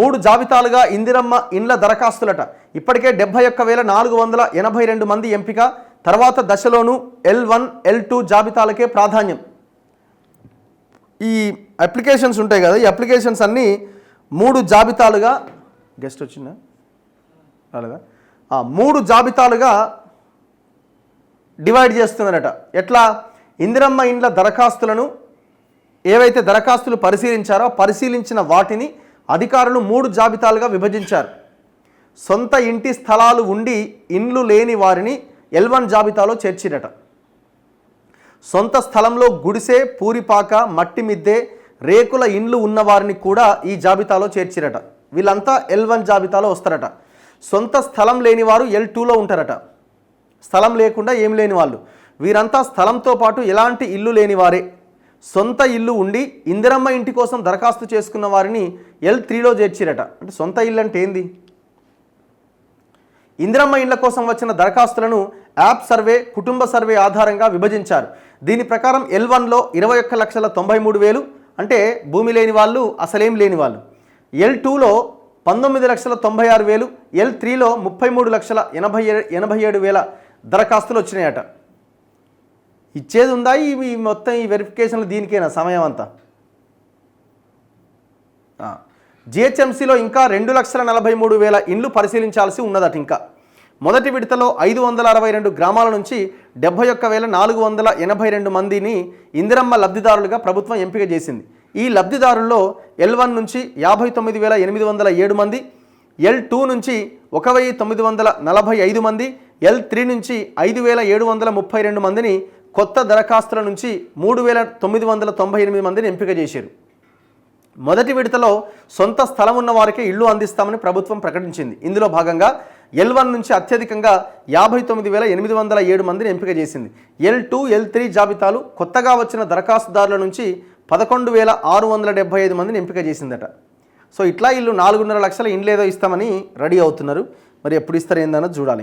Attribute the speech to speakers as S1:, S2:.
S1: 3 జాబితాలుగా ఇందిరమ్మ ఇండ్ల దరఖాస్తులట. ఇప్పటికే 71,482 మంది ఎంపిక. తర్వాత దశలోనూ L1, L2 జాబితాలకే ప్రాధాన్యం. ఈ అప్లికేషన్స్ ఉంటాయి కదా, ఈ అప్లికేషన్స్ అన్నీ 3 జాబితాలుగా గెస్ట్ వచ్చిందా రాలేదా 3 జాబితాలుగా డివైడ్ చేస్తున్నారట. ఎట్లా? ఇందిరమ్మ ఇండ్ల దరఖాస్తులను ఏవైతే దరఖాస్తులు పరిశీలించారో పరిశీలించిన వాటిని అధికారులు 3 జాబితాలుగా విభజించారు. సొంత ఇంటి స్థలాలు ఉండి ఇండ్లు లేని వారిని L1 జాబితాలో చేర్చిరట. సొంత స్థలంలో గుడిసె, పూరిపాక, మట్టి మిద్దె, రేకుల ఇండ్లు ఉన్నవారిని కూడా ఈ జాబితాలో చేర్చిరట. వీళ్ళంతా L1 జాబితాలో వస్తారట. సొంత స్థలం లేని వారు L2లో ఉంటారట. స్థలం లేకుండా ఏం లేని వాళ్ళు వీరంతా స్థలంతో పాటు ఎలాంటి ఇల్లు లేని వారే. సొంత ఇల్లు ఉండి ఇందిరమ్మ ఇంటి కోసం దరఖాస్తు చేసుకున్న వారిని L3లో చేర్చిరట. అంటే సొంత ఇల్లు అంటే ఏంది? ఇందిరమ్మ ఇండ్ల కోసం వచ్చిన దరఖాస్తులను యాప్ సర్వే, కుటుంబ సర్వే ఆధారంగా విభజించారు. దీని ప్రకారం L1లో 21,93,000 అంటే భూమి లేని వాళ్ళు, అసలేం లేని వాళ్ళు. L2లో 19,96,000, L3లో 33,87,000 దరఖాస్తులు వచ్చినాయట. ఇచ్చేది ఉందా ఈ మొత్తం ఈ వెరిఫికేషన్లు? దీనికేనా సమయం అంతా? జిహెచ్ఎంసీలో ఇంకా 2,43,000 ఇండ్లు పరిశీలించాల్సి ఉన్నదట. ఇంకా మొదటి విడతలో 562 గ్రామాల నుంచి 71,482 మందిని ఇందిరమ్మ లబ్ధిదారులుగా ప్రభుత్వం ఎంపిక చేసింది. ఈ లబ్ధిదారుల్లో L1 నుంచి 59,807 మంది, L2 నుంచి 1,945 మంది, L3 నుంచి 5,732 మందిని, కొత్త దరఖాస్తుల నుంచి 3,998 మందిని ఎంపిక చేశారు. మొదటి విడతలో సొంత స్థలం ఉన్న వారికి ఇళ్లు అందిస్తామని ప్రభుత్వం ప్రకటించింది. ఇందులో భాగంగా L1 నుంచి అత్యధికంగా 59,807 మందిని ఎంపిక చేసింది. L2, L3 జాబితాలు కొత్తగా వచ్చిన దరఖాస్తుదారుల నుంచి 11,675 మందిని ఎంపిక చేసిందట. సో ఇట్లా వీళ్ళు 4.5 లక్షల ఇండ్లు ఏదో ఇస్తామని రెడీ అవుతున్నారు. మరి ఎప్పుడు ఇస్తారు ఏందన్నది చూడాలి.